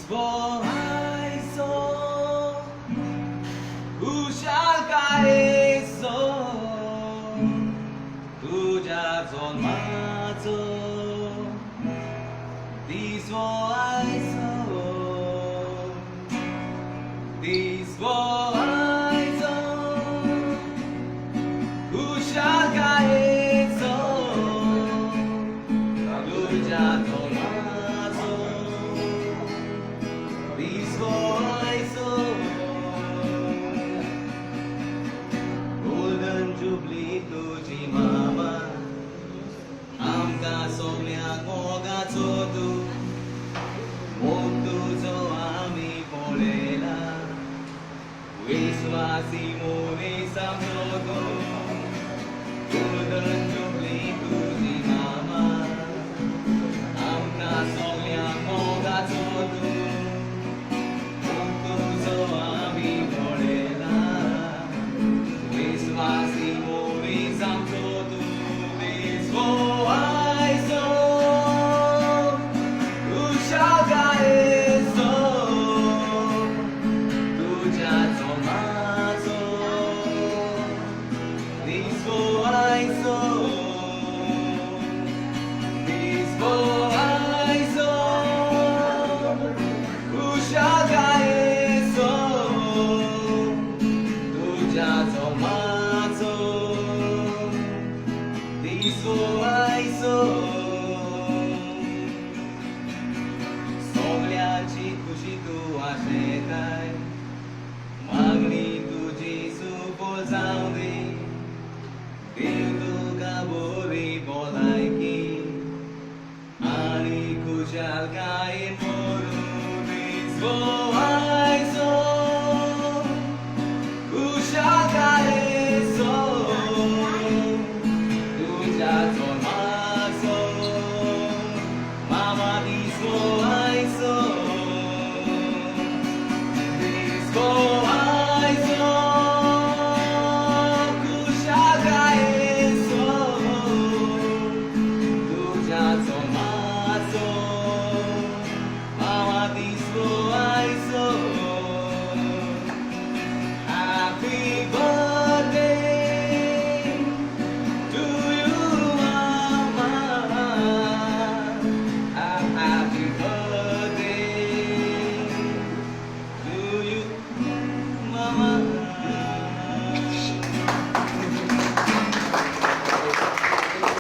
Dispoaiso, ushakaeso, ujazon mato. Dispoaiso, dispoaiso, ushakaeso, ujazon mato. Golden Jubilee tuji mama, amka somlia ngoga todo, motu zo ami polela, wiswasi mone samyodo. Golden Jubilee tuji mama, amka somlia ngoga todo. Mama,